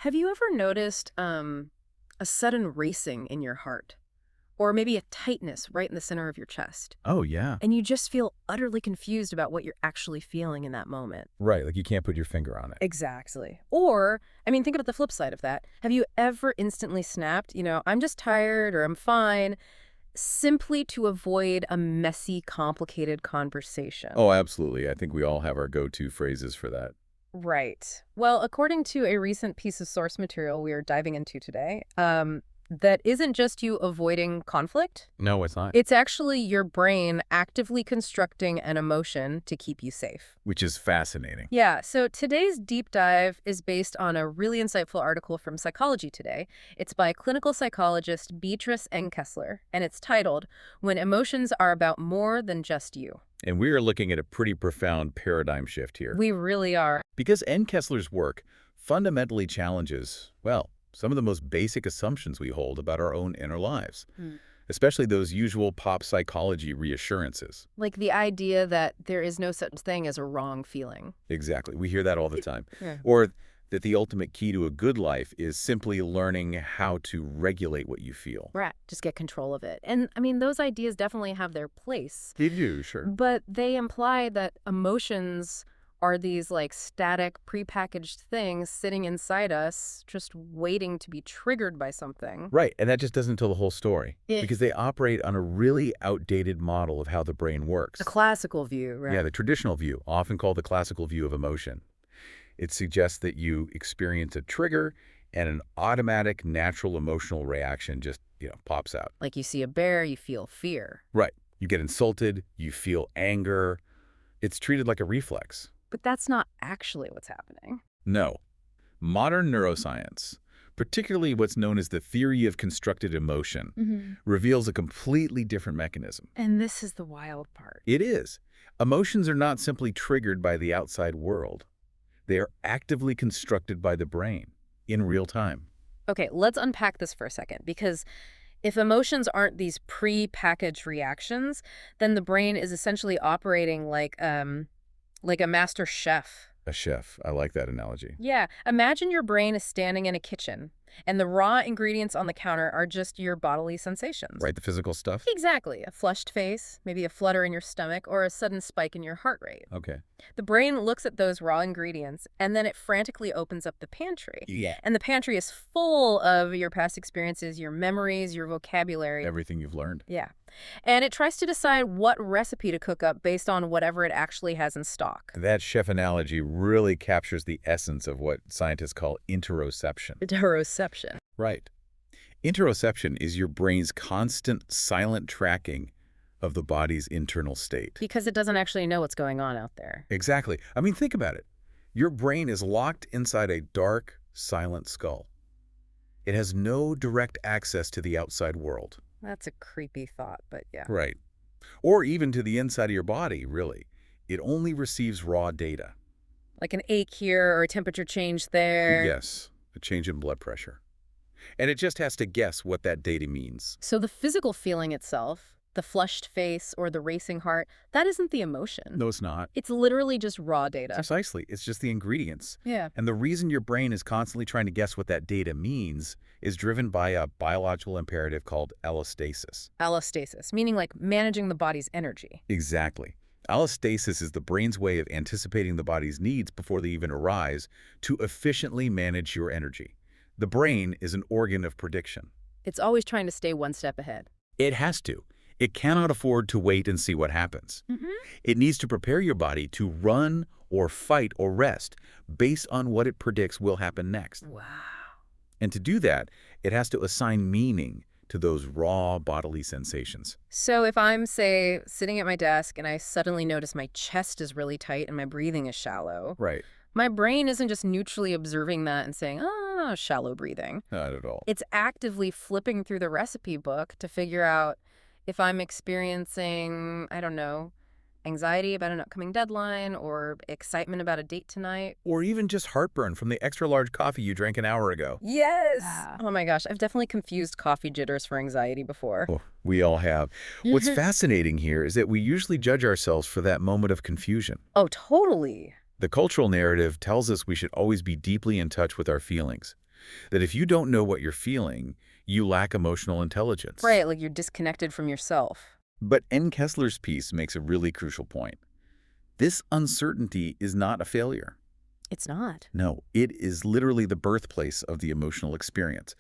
Have you ever noticed a sudden racing in your heart? Or maybe a tightness right in the center of your chest? Oh, yeah. And you just feel utterly confused about what you're actually feeling in that moment. Right, like you can't put your finger on it. Exactly. Or, I mean, think about the flip side of that. Have you ever instantly snapped, I'm just tired or I'm fine, simply to avoid a messy, complicated conversation? Oh, absolutely. I think we all have our go-to phrases for that. Right. Well, according to a recent piece of source material we are diving into today, that isn't just you avoiding conflict. No, it's not. It's actually your brain actively constructing an emotion to keep you safe. Which is fascinating. Yeah, so today's deep dive is based on a really insightful article from Psychology Today. It's by clinical psychologist Beatrice Nkessler, and it's titled, When Emotions Are About More Than Just You. And we are looking at a pretty profound paradigm shift here. We really are. Because Ng Kessler's work fundamentally challenges, well, some of the most basic assumptions we hold about our own inner lives, especially those usual pop psychology reassurances. Like the idea that there is no such thing as a wrong feeling. Exactly. We hear that all the time. Yeah. Or that the ultimate key to a good life is simply learning how to regulate what you feel. Right. Just get control of it. And I mean, those ideas definitely have their place. They do, sure. But they imply that emotions are these like static, prepackaged things sitting inside us, just waiting to be triggered by something. Right, and that just doesn't tell the whole story. Yeah. Because they operate on a really outdated model of how the brain works. The classical view, right? Yeah, the traditional view, often called the classical view of emotion. It suggests that you experience a trigger and an automatic, natural emotional reaction just, pops out. Like you see a bear, you feel fear. Right. You get insulted, you feel anger. It's treated like a reflex. But that's not actually what's happening. No. Modern neuroscience, particularly what's known as the theory of constructed emotion, reveals a completely different mechanism. And this is the wild part. It is. Emotions are not simply triggered by the outside world. They are actively constructed by the brain in real time. Okay, let's unpack this for a second, because if emotions aren't these pre-packaged reactions, then the brain is essentially operating like a master chef. A chef. I like that analogy. Yeah. Imagine your brain is standing in a kitchen, and the raw ingredients on the counter are just your bodily sensations. Right, the physical stuff? Exactly. A flushed face, maybe a flutter in your stomach, or a sudden spike in your heart rate. Okay. The brain looks at those raw ingredients, and then it frantically opens up the pantry. Yeah. And the pantry is full of your past experiences, your memories, your vocabulary. Everything you've learned. Yeah. And it tries to decide what recipe to cook up based on whatever it actually has in stock. That chef analogy really captures the essence of what scientists call interoception. Interoception. Right. Interoception is your brain's constant, silent tracking of the body's internal state. Because it doesn't actually know what's going on out there. Exactly. I mean, think about it. Your brain is locked inside a dark, silent skull. It has no direct access to the outside world. That's a creepy thought, but yeah. Right. Or even to the inside of your body, really. It only receives raw data. Like an ache here or a temperature change there. Yes, a change in blood pressure. And it just has to guess what that data means. So the physical feeling itself, the flushed face or the racing heart, that isn't the emotion. No, it's not. It's literally just raw data. Precisely. It's just the ingredients. Yeah. And the reason your brain is constantly trying to guess what that data means is driven by a biological imperative called allostasis. Allostasis, meaning like managing the body's energy. Exactly. Allostasis is the brain's way of anticipating the body's needs before they even arise to efficiently manage your energy. The brain is an organ of prediction. It's always trying to stay one step ahead. It has to. It cannot afford to wait and see what happens. It needs to prepare your body to run or fight or rest based on what it predicts will happen next. Wow. And to do that, it has to assign meaning to those raw bodily sensations. So if I'm, say, sitting at my desk and I suddenly notice my chest is really tight and my breathing is shallow, Right. my brain isn't just neutrally observing that and saying, oh, shallow breathing. Not at all. It's actively flipping through the recipe book to figure out if I'm experiencing, I don't know, anxiety about an upcoming deadline or excitement about a date tonight. Or even just heartburn from the extra large coffee you drank an hour ago. Yes! Oh my gosh, I've definitely confused coffee jitters for anxiety before. Oh, we all have. What's fascinating here is that we usually judge ourselves for that moment of confusion. Oh, totally. The cultural narrative tells us we should always be deeply in touch with our feelings. That if you don't know what you're feeling, you lack emotional intelligence. Right, like you're disconnected from yourself. But Ng Kessler's piece makes a really crucial point. This uncertainty is not a failure. It's not. No, it is literally the birthplace of the emotional experience.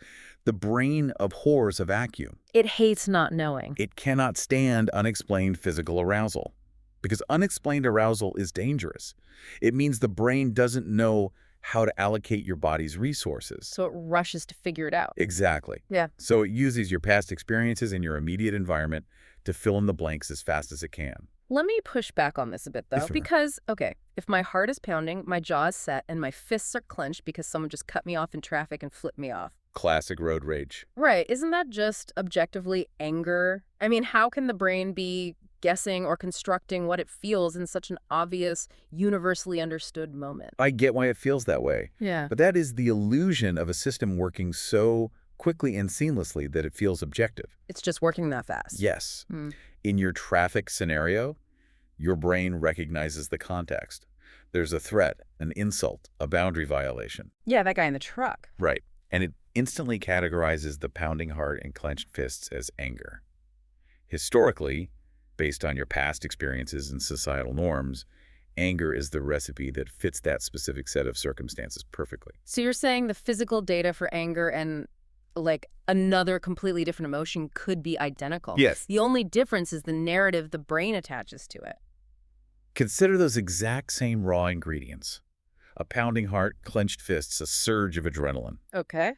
The brain abhors a vacuum. It hates not knowing. It cannot stand unexplained physical arousal, because unexplained arousal is dangerous. It means the brain doesn't know how to allocate your body's resources. So it rushes to figure it out. Exactly. Yeah. So it uses your past experiences and your immediate environment to fill in the blanks as fast as it can. Let me push back on this a bit, though, Sure. because, okay, if my heart is pounding, my jaw is set, and my fists are clenched because someone just cut me off in traffic and flipped me off. Classic road rage. Right. Isn't that just objectively anger? I mean, how can the brain be guessing or constructing what it feels in such an obvious, universally understood moment? I get why it feels that way. Yeah. But that is the illusion of a system working so quickly and seamlessly that it feels objective. It's just working that fast. Yes. Hmm. In your traffic scenario, your brain recognizes the context. There's a threat, an insult, a boundary violation. Yeah, that guy in the truck. Right. And it instantly categorizes the pounding heart and clenched fists as anger. Historically, based on your past experiences and societal norms, anger is the recipe that fits that specific set of circumstances perfectly. So you're saying the physical data for anger and, like, another completely different emotion could be identical? Yes. The only difference is the narrative the brain attaches to it. Consider those exact same raw ingredients. A pounding heart, clenched fists, a surge of adrenaline. Okay.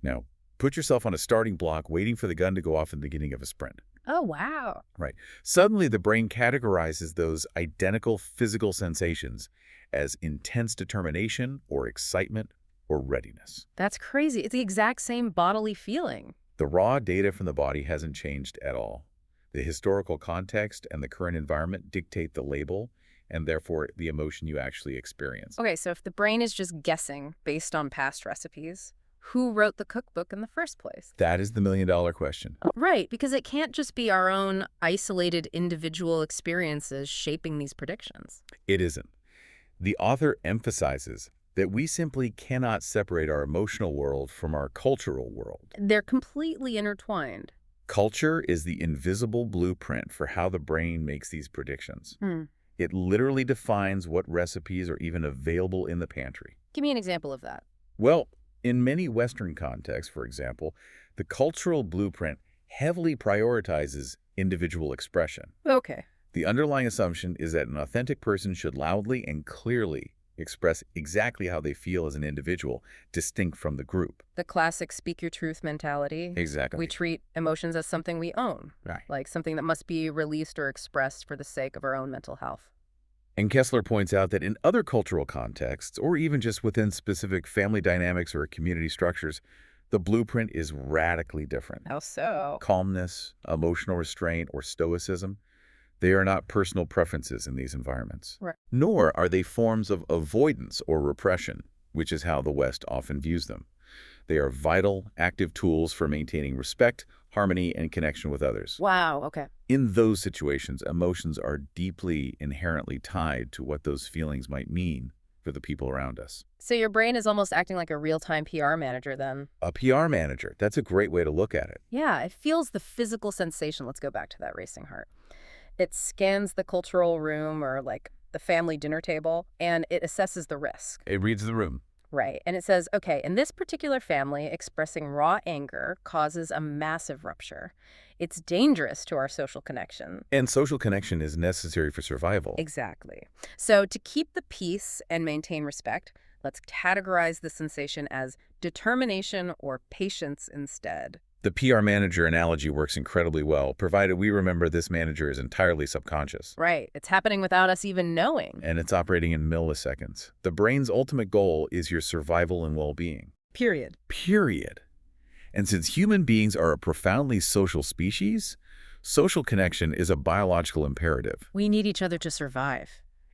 Now, put yourself on a starting block waiting for the gun to go off in the beginning of a sprint. Oh, wow. Right. Suddenly, the brain categorizes those identical physical sensations as intense determination or excitement or readiness. That's crazy. It's the exact same bodily feeling. The raw data from the body hasn't changed at all. The historical context and the current environment dictate the label and therefore the emotion you actually experience. Okay, so if the brain is just guessing based on past recipes, who wrote the cookbook in the first place? That is the million-dollar question. Right, because it can't just be our own isolated individual experiences shaping these predictions. It isn't. The author emphasizes that we simply cannot separate our emotional world from our cultural world. They're completely intertwined. Culture is the invisible blueprint for how the brain makes these predictions. It literally defines what recipes are even available in the pantry. Give me an example of that. Well, in many Western contexts, for example, the cultural blueprint heavily prioritizes individual expression. Okay. The underlying assumption is that an authentic person should loudly and clearly express exactly how they feel as an individual, distinct from the group. The classic speak your truth mentality. Exactly. We treat emotions as something we own, Right. like something that must be released or expressed for the sake of our own mental health. And Kessler points out that in other cultural contexts, or even just within specific family dynamics or community structures, the blueprint is radically different. How so? Calmness, emotional restraint, or stoicism, they are not personal preferences in these environments. Right. Nor are they forms of avoidance or repression, which is how the West often views them. They are vital, active tools for maintaining respect, harmony, and connection with others. Wow, okay. In those situations, emotions are deeply, inherently tied to what those feelings might mean for the people around us. So your brain is almost acting like a real-time PR manager then. A PR manager, that's a great way to look at it. Yeah, it feels the physical sensation. Let's go back to that racing heart. It scans the cultural room or like the family dinner table, and it assesses the risk. It reads the room. Right. And it says, okay, in this particular family, expressing raw anger causes a massive rupture. It's dangerous to our social connection. And social connection is necessary for survival. Exactly. So to keep the peace and maintain respect, let's categorize the sensation as determination or patience instead. The PR manager analogy works incredibly well, provided we remember this manager is entirely subconscious. Right. It's happening without us even knowing. And it's operating in milliseconds. The brain's ultimate goal is your survival and well-being. Period. Period. And since human beings are a profoundly social species, social connection is a biological imperative. We need each other to survive.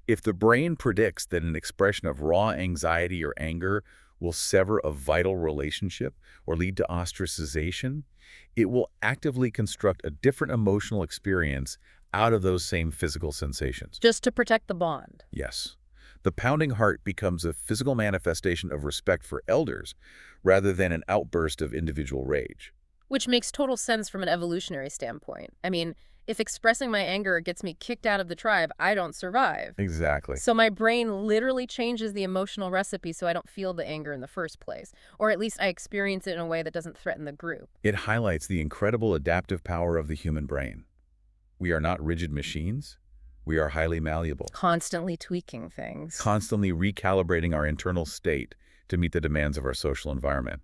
If the brain predicts that an expression of raw anxiety or anger will sever a vital relationship or lead to ostracization, it will actively construct a different emotional experience out of those same physical sensations. Just to protect the bond. Yes. The pounding heart becomes a physical manifestation of respect for elders rather than an outburst of individual rage. Which makes total sense from an evolutionary standpoint. I mean, if expressing my anger gets me kicked out of the tribe, I don't survive. Exactly. So my brain literally changes the emotional recipe so I don't feel the anger in the first place. Or at least I experience it in a way that doesn't threaten the group. It highlights the incredible adaptive power of the human brain. We are not rigid machines. We are highly malleable, Constantly tweaking things. constantly recalibrating our internal state to meet the demands of our social environment.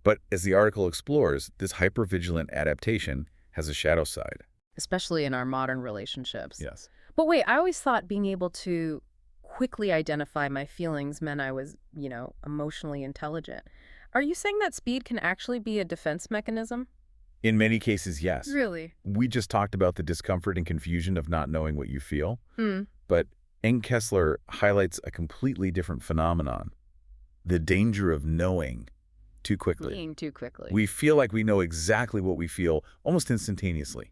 But as the article explores, this hypervigilant adaptation has a shadow side. Especially in our modern relationships. Yes. But wait, I always thought being able to quickly identify my feelings meant I was, emotionally intelligent. Are you saying that speed can actually be a defense mechanism? In many cases, yes. Really? We just talked about the discomfort and confusion of not knowing what you feel. Hmm. But Ng Kessler highlights a completely different phenomenon, the danger of knowing too quickly. Being too quickly. We feel like we know exactly what we feel almost instantaneously,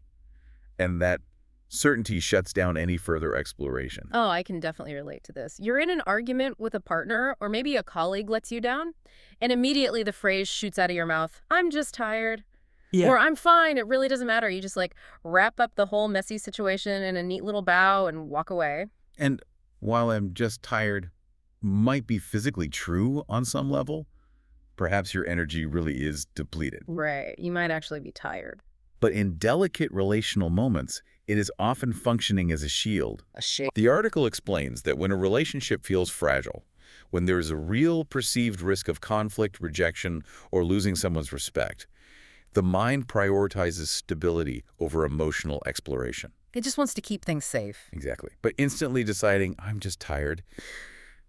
and that certainty shuts down any further exploration. Oh, I can definitely relate to this. You're in an argument with a partner, or maybe a colleague lets you down, and immediately the phrase shoots out of your mouth, "I'm just tired." Or "I'm fine, it really doesn't matter." You just wrap up the whole messy situation in a neat little bow and walk away. And while "I'm just tired" might be physically true on some level, perhaps your energy really is depleted. Right. You might actually be tired. But in delicate relational moments, it is often functioning as a shield. A shake. The article explains that when a relationship feels fragile, when there is a real perceived risk of conflict, rejection, or losing someone's respect, the mind prioritizes stability over emotional exploration. It just wants to keep things safe. Exactly. But instantly deciding, "I'm just tired,"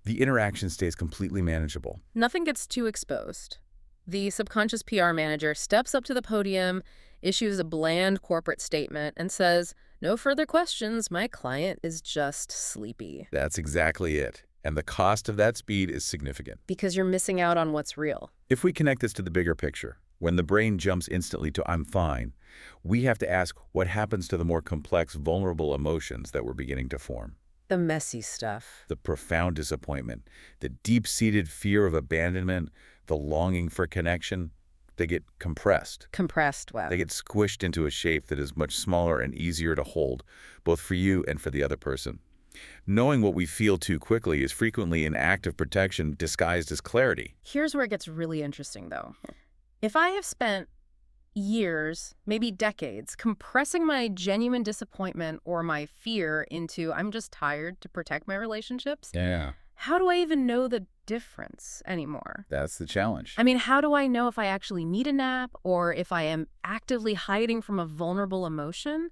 the interaction stays completely manageable. Nothing gets too exposed. The subconscious PR manager steps up to the podium, issues a bland corporate statement, and says, "No further questions, my client is just sleepy." That's exactly it. And the cost of that speed is significant. Because you're missing out on what's real. If we connect this to the bigger picture, when the brain jumps instantly to "I'm fine," we have to ask what happens to the more complex, vulnerable emotions that we're beginning to form. The messy stuff. The profound disappointment, the deep-seated fear of abandonment, the longing for connection, they get compressed. Compressed, wow. They get squished into a shape that is much smaller and easier to hold, both for you and for the other person. Knowing what we feel too quickly is frequently an act of protection disguised as clarity. Here's where it gets really interesting, though. If I have spent years, maybe decades, compressing my genuine disappointment or my fear into "I'm just tired" to protect my relationships, Yeah. how do I even know the difference anymore? That's the challenge. I mean, how do I know if I actually need a nap or if I am actively hiding from a vulnerable emotion?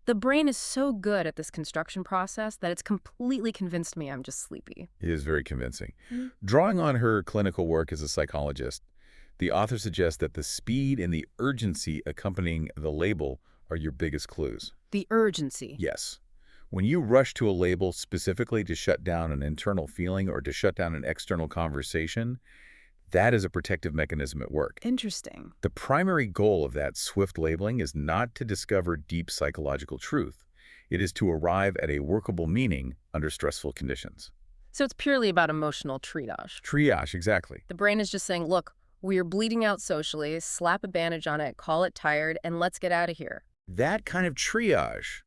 The brain is so good at this construction process that it's completely convinced me I'm just sleepy. It is very convincing. Mhm. Drawing on her clinical work as a psychologist, the author suggests that the speed and the urgency accompanying the label are your biggest clues. The urgency. Yes. When you rush to a label specifically to shut down an internal feeling or to shut down an external conversation, that is a protective mechanism at work. Interesting. The primary goal of that swift labeling is not to discover deep psychological truth. It is to arrive at a workable meaning under stressful conditions. So it's purely about emotional triage. Triage, exactly. The brain is just saying, look, we're bleeding out socially, slap a bandage on it, call it tired, and let's get out of here. That kind of triage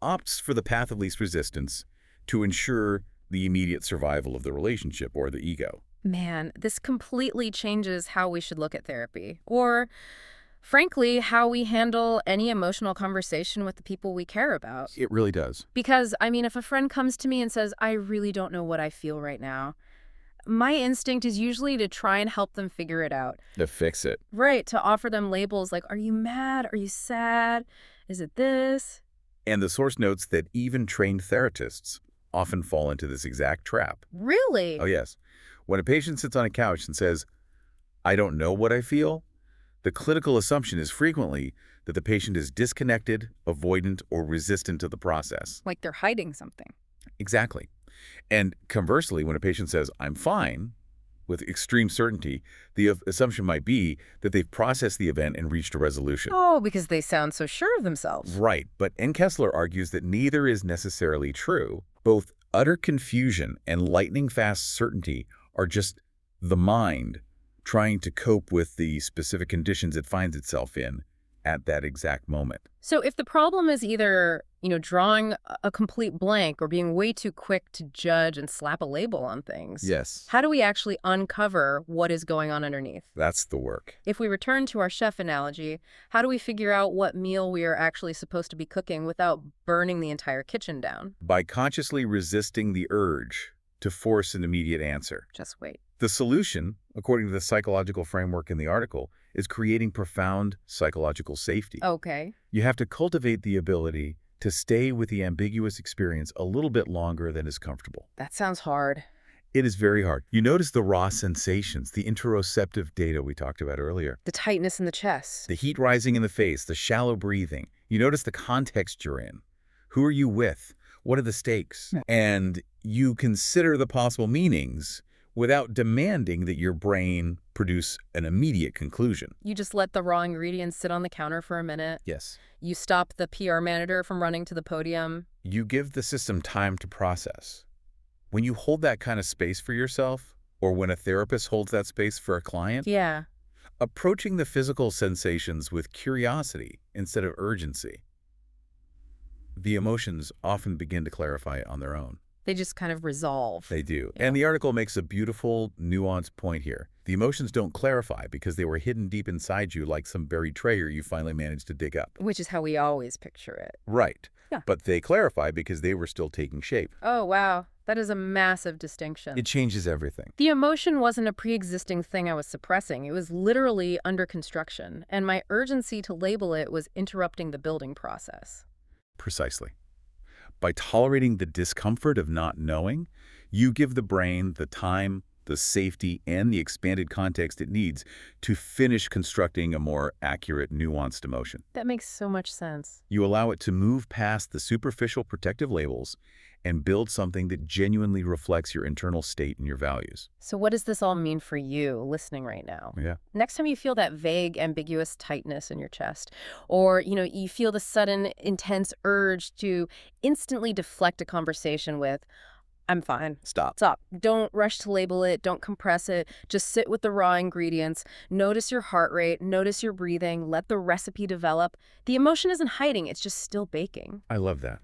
opts for the path of least resistance to ensure the immediate survival of the relationship or the ego. Man, this completely changes how we should look at therapy. Or, frankly, how we handle any emotional conversation with the people we care about. It really does. Because, I mean, if a friend comes to me and says, "I really don't know what I feel right now," my instinct is usually to try and help them figure it out. To fix it. Right, to offer them labels like, "Are you mad? Are you sad? Is it this?" And the source notes that even trained therapists often fall into this exact trap. Really? Oh, yes. When a patient sits on a couch and says, "I don't know what I feel," the clinical assumption is frequently that the patient is disconnected, avoidant, or resistant to the process. Like they're hiding something. Exactly. And conversely, when a patient says, "I'm fine," with extreme certainty, the assumption might be that they've processed the event and reached a resolution. Oh, because they sound so sure of themselves. Right, but Ng Kessler argues that neither is necessarily true. Both Utter confusion and lightning-fast certainty are just the mind trying to cope with the specific conditions it finds itself in at that exact moment. So if the problem is either, drawing a complete blank or being way too quick to judge and slap a label on things, Yes. how do we actually uncover what is going on underneath? That's the work. If we return to our chef analogy, how do we figure out what meal we are actually supposed to be cooking without burning the entire kitchen down? By consciously resisting the urge to force an immediate answer. Just wait. The solution, according to the psychological framework in the article, is creating profound psychological safety. Okay. You have to cultivate the ability to stay with the ambiguous experience a little bit longer than is comfortable. That sounds hard. It is very hard. You notice the raw sensations, the interoceptive data we talked about earlier. The tightness in the chest. The heat rising in the face, the shallow breathing. You notice the context you're in. Who are you with? What are the stakes? And you consider the possible meanings without demanding that your brain produce an immediate conclusion. You just let the raw ingredients sit on the counter for a minute. Yes. You stop the PR manager from running to the podium. You give the system time to process. When you hold that kind of space for yourself, or when a therapist holds that space for a client, Yeah. approaching the physical sensations with curiosity instead of urgency, the emotions often begin to clarify on their own. They just kind of resolve. They do. Yeah. And the article makes a beautiful, nuanced point here. The emotions don't clarify because they were hidden deep inside you like some buried treasure you finally managed to dig up. Which is how we always picture it. Right. Yeah. But they clarify because they were still taking shape. Oh, wow. That is a massive distinction. It changes everything. The emotion wasn't a pre-existing thing I was suppressing. It was literally under construction. And my urgency to label it was interrupting the building process. Precisely. By tolerating the discomfort of not knowing, you give the brain the time, the safety, and the expanded context it needs to finish constructing a more accurate, nuanced emotion. That makes so much sense. You allow it to move past the superficial protective labels and build something that genuinely reflects your internal state and your values. So what does this all mean for you listening right now? Yeah. Next time you feel that vague, ambiguous tightness in your chest, or, you feel the sudden, intense urge to instantly deflect a conversation with, I'm fine. Stop. Stop. Don't rush to label it. Don't compress it. Just sit with the raw ingredients. Notice your heart rate. Notice your breathing. Let the recipe develop. The emotion isn't hiding. It's just still baking. I love that.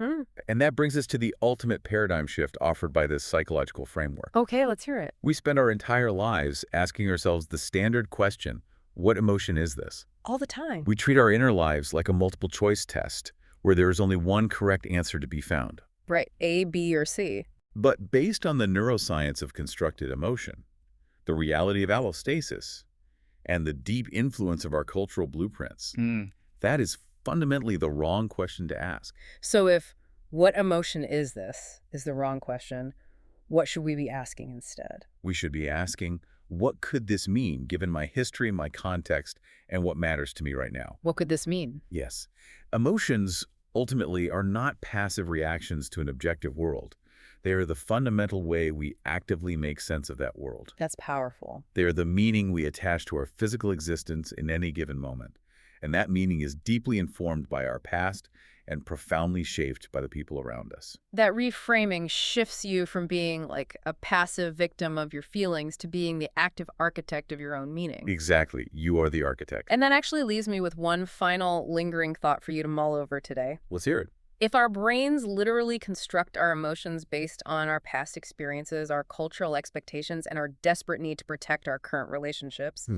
And that brings us to the ultimate paradigm shift offered by this psychological framework. Okay, let's hear it. We spend our entire lives asking ourselves the standard question, what emotion is this? All the time. We treat our inner lives like a multiple choice test where there is only one correct answer to be found. Right. A, B, or C. But based on the neuroscience of constructed emotion, the reality of allostasis, and the deep influence of our cultural blueprints, that is fundamentally the wrong question to ask. So if what emotion is this is the wrong question, what should we be asking instead? We should be asking, what could this mean given my history, my context, and what matters to me right now? What could this mean? Yes. Emotions ultimately are not passive reactions to an objective world. They are the fundamental way we actively make sense of that world. That's powerful. They are the meaning we attach to our physical existence in any given moment. And that meaning is deeply informed by our past and profoundly shaped by the people around us. That reframing shifts you from being like a passive victim of your feelings to being the active architect of your own meaning. Exactly. You are the architect. And that actually leaves me with one final lingering thought for you to mull over today. Let's hear it. If our brains literally construct our emotions based on our past experiences, our cultural expectations, and our desperate need to protect our current relationships,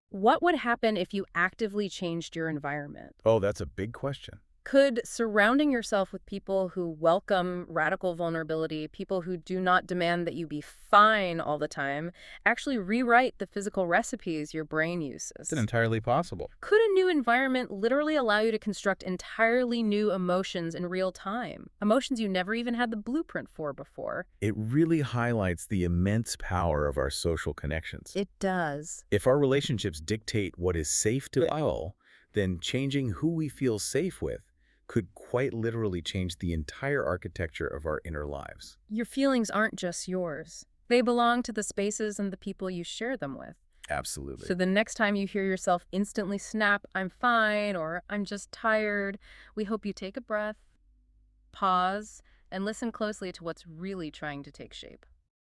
what would happen if you actively changed your environment? Oh, that's a big question. Could surrounding yourself with people who welcome radical vulnerability, people who do not demand that you be fine all the time, actually rewrite the physical recipes your brain uses? It's entirely possible. Could a new environment literally allow you to construct entirely new emotions in real time? Emotions you never even had the blueprint for before? It really highlights the immense power of our social connections. It does. If our relationships dictate what is safe to all, then changing who we feel safe with could quite literally change the entire architecture of our inner lives. Your feelings aren't just yours. They belong to the spaces and the people you share them with. Absolutely. So the next time you hear yourself instantly snap, I'm fine, or I'm just tired, we hope you take a breath, pause, and listen closely to what's really trying to take shape.